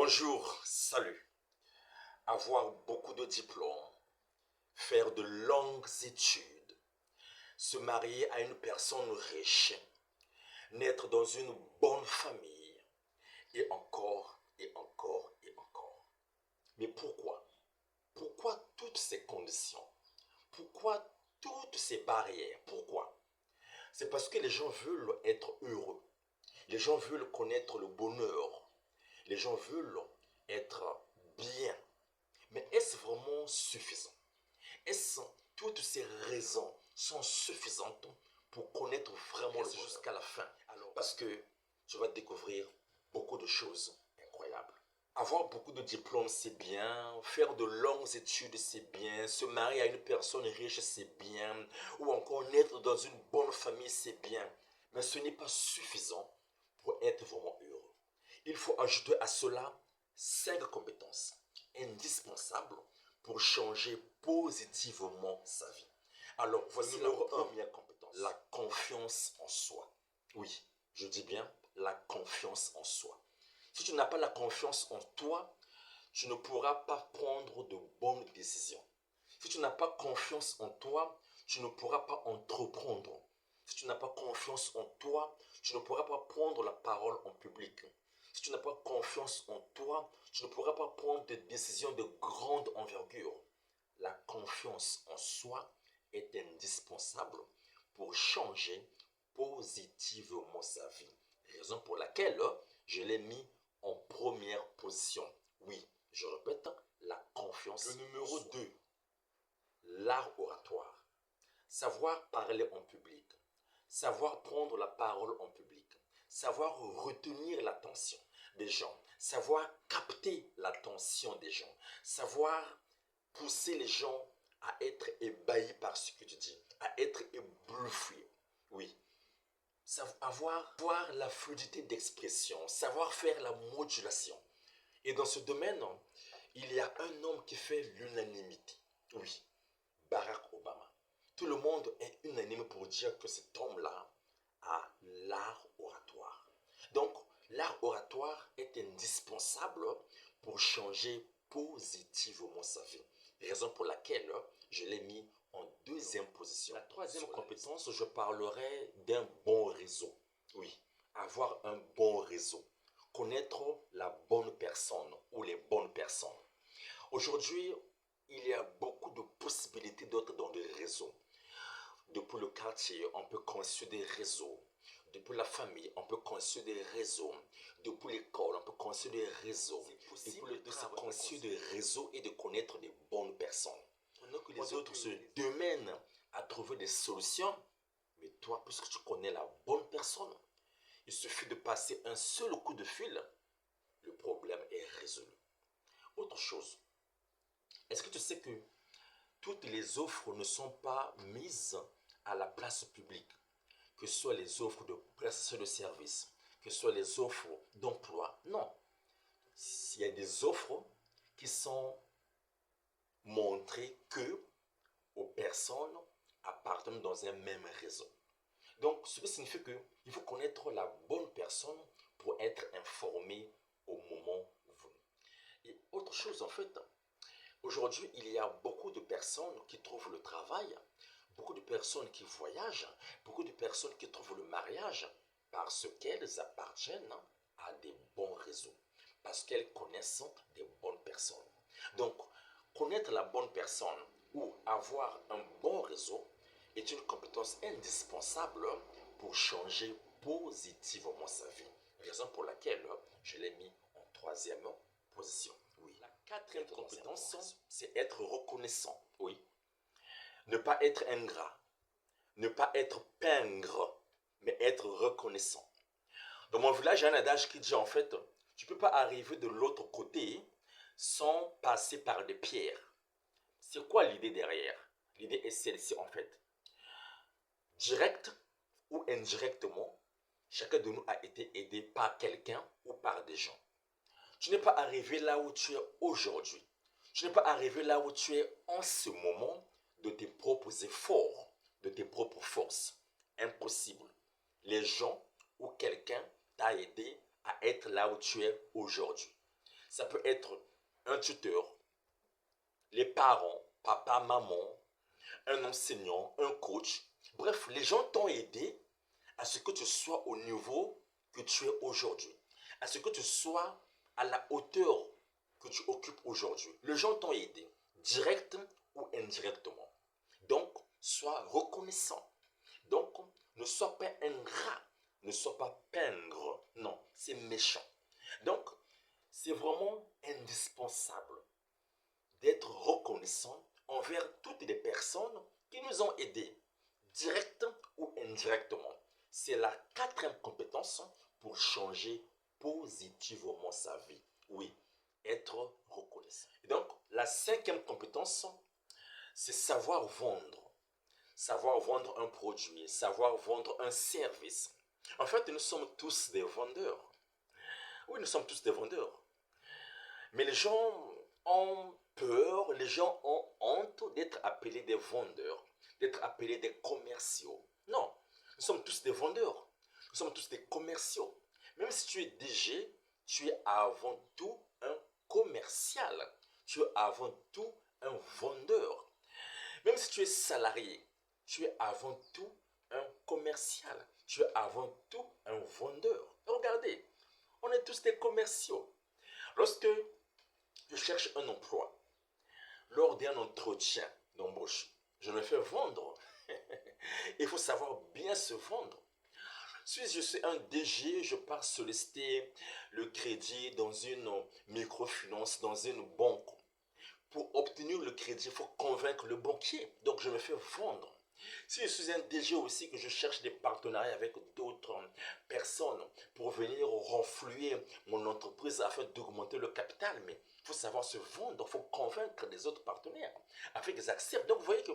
Bonjour, salut. Avoir beaucoup de diplômes, faire de longues études, se marier à une personne riche, naître dans une bonne famille, et encore, et encore, et encore. Mais pourquoi? Pourquoi toutes ces conditions? Pourquoi toutes ces barrières? Pourquoi? C'est parce que les gens veulent être heureux. Les gens veulent connaître le bonheur. Les gens veulent être bien. Mais est-ce vraiment suffisant? Est-ce toutes ces raisons sont suffisantes pour connaître vraiment le bonheur jusqu'à la fin? Parce que tu vas découvrir beaucoup de choses incroyables. Avoir beaucoup de diplômes, c'est bien. Faire de longues études, c'est bien. Se marier à une personne riche, c'est bien. Ou encore naître dans une bonne famille, c'est bien. Mais ce n'est pas suffisant pour être vraiment heureux. Il faut ajouter à cela 5 compétences indispensables pour changer positivement sa vie. Alors, voici la première compétence, la confiance en soi. Oui, je dis bien la confiance en soi. Si tu n'as pas la confiance en toi, tu ne pourras pas prendre de bonnes décisions. Si tu n'as pas confiance en toi, tu ne pourras pas entreprendre. Si tu n'as pas confiance en toi, tu ne pourras pas prendre la parole en public. Si tu n'as pas confiance en toi, tu ne pourras pas prendre des décisions de grande envergure. La confiance en soi est indispensable pour changer positivement sa vie. Raison pour laquelle je l'ai mis en première position. Oui, je répète, la confiance. Le numéro 2, l'art oratoire. Savoir parler en public. Savoir prendre la parole en public. Savoir retenir l'attention des gens. Savoir capter l'attention des gens. Savoir pousser les gens à être ébahis par ce que tu dis, à être éblouffis. Oui. Avoir la fluidité d'expression, savoir faire la modulation. Et dans ce domaine, il y a un homme qui fait l'unanimité. Oui, Barack Obama. Tout le monde est unanime pour dire que cet homme-là a l'art oratoire. Donc, l'art oratoire est indispensable pour changer positivement sa vie. Raison pour laquelle je l'ai mis en deuxième position. La troisième compétence, je parlerai d'un bon réseau. Oui, avoir un bon réseau. Connaître la bonne personne ou les bonnes personnes. Aujourd'hui, il y a beaucoup de possibilités d'être dans des réseaux. Depuis le quartier, on peut construire des réseaux. Depuis la famille, on peut construire des réseaux. Depuis l'école, on peut construire des réseaux. Depuis de se construire des réseaux et de connaître des bonnes personnes. Pendant que les autres se demandent à trouver des solutions, mais toi, puisque tu connais la bonne personne, il suffit de passer un seul coup de fil, le problème est résolu. Autre chose, est-ce que tu sais que toutes les offres ne sont pas mises à la place publique, que ce soit les offres de prestation de services, que ce soit les offres d'emploi? Non. Il y a des offres qui sont montrées que aux personnes appartenant dans un même réseau. Donc, cela signifie qu'il faut connaître la bonne personne pour être informé au moment venu. Et autre chose, en fait, aujourd'hui, il y a beaucoup de personnes qui trouvent le travail, beaucoup de personnes qui voyagent, beaucoup de personnes qui trouvent le mariage parce qu'elles appartiennent à des bons réseaux, parce qu'elles connaissent des bonnes personnes. Donc, connaître la bonne personne ou avoir un bon réseau est une compétence indispensable pour changer positivement sa vie. Raison pour laquelle je l'ai mis en troisième position. Oui. La quatrième compétence, c'est être reconnaissant. Oui. Ne pas être ingrat. Ne pas être pingre, mais être reconnaissant. Dans mon village, il y a un adage qui dit en fait, tu ne peux pas arriver de l'autre côté sans passer par des pierres. C'est quoi l'idée derrière? L'idée est celle-ci en fait. Direct ou indirectement, chacun de nous a été aidé par quelqu'un ou par des gens. Tu n'es pas arrivé là où tu es aujourd'hui. Tu n'es pas arrivé là où tu es en ce moment de tes propres efforts, de tes propres forces. Impossible. Les gens ou quelqu'un t'a aidé à être là où tu es aujourd'hui. Ça peut être un tuteur, les parents, papa, maman, un enseignant, un coach. Bref, les gens t'ont aidé à ce que tu sois au niveau que tu es aujourd'hui, à ce que tu sois à la hauteur que tu occupes aujourd'hui. Les gens t'ont aidé, direct ou indirectement. Donc, sois reconnaissant. Donc, ne sois pas ingrat, ne sois pas pingre. Non, c'est méchant. Donc, c'est vraiment indispensable d'être reconnaissant envers toutes les personnes qui nous ont aidés, direct ou indirectement. C'est la quatrième compétence pour changer positivement sa vie. Oui, être reconnaissant. Et donc, la cinquième compétence, c'est savoir vendre. Savoir vendre un produit, savoir vendre un service. En fait, nous sommes tous des vendeurs. Oui, nous sommes tous des vendeurs. Mais les gens ont peur, les gens ont honte d'être appelés des vendeurs, d'être appelés des commerciaux. Non, nous sommes tous des vendeurs. Nous sommes tous des commerciaux. Même si tu es DG, tu es avant tout un commercial. Tu es avant tout un vendeur. Même si tu es salarié, tu es avant tout un commercial. Tu es avant tout un vendeur. Regardez, on est tous des commerciaux. Lorsque je cherche un emploi, lors d'un entretien d'embauche, je me fais vendre. Il faut savoir bien se vendre. Si je suis un DG, je pars solliciter le crédit dans une microfinance, dans une banque. Pour obtenir le crédit, il faut convaincre le banquier. Donc, je me fais vendre. Si je suis un DG aussi, que je cherche des partenariats avec d'autres personnes pour venir renflouer mon entreprise afin d'augmenter le capital, mais il faut savoir se vendre, il faut convaincre les autres partenaires afin qu'ils acceptent. Donc, vous voyez que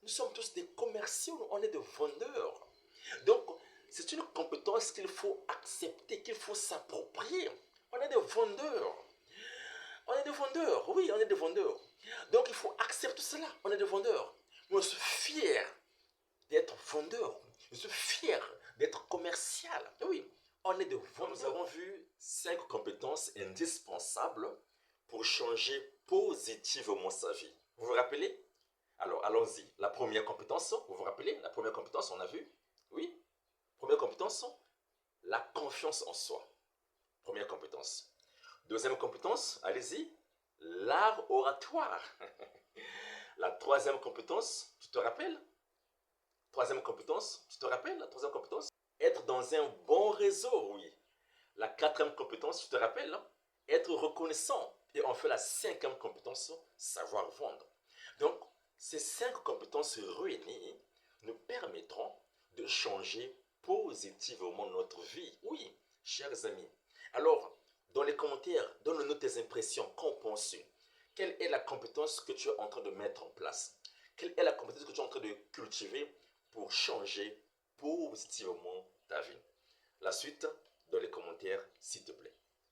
nous sommes tous des commerciaux, on est des vendeurs. Donc, c'est une compétence qu'il faut accepter, qu'il faut s'approprier. On est des vendeurs. On est des vendeurs, oui, on est des vendeurs. Donc il faut accepter cela, on est des vendeurs. Mais je suis fier d'être vendeur. Je suis fier d'être commercial. Oui, on est des vendeurs. Nous avons vu 5 compétences indispensables pour changer positivement sa vie. Vous vous rappelez? Alors, allons-y. La première compétence, vous vous rappelez? La première compétence, on a vu? Oui. Première compétence, la confiance en soi. Première compétence. Deuxième compétence, allez-y, l'art oratoire. La troisième compétence, tu te rappelles? Troisième compétence, tu te rappelles la troisième compétence? Être dans un bon réseau, oui. La quatrième compétence, tu te rappelles? Être reconnaissant. Et on fait la cinquième compétence, savoir vendre. Donc, ces 5 compétences réunies nous permettront de changer positivement notre vie. Oui, chers amis. Alors, dans les commentaires, donne-nous tes impressions. Qu'en penses-tu? Quelle est la compétence que tu es en train de mettre en place? Quelle est la compétence que tu es en train de cultiver pour changer positivement ta vie? La suite, dans les commentaires, s'il te plaît.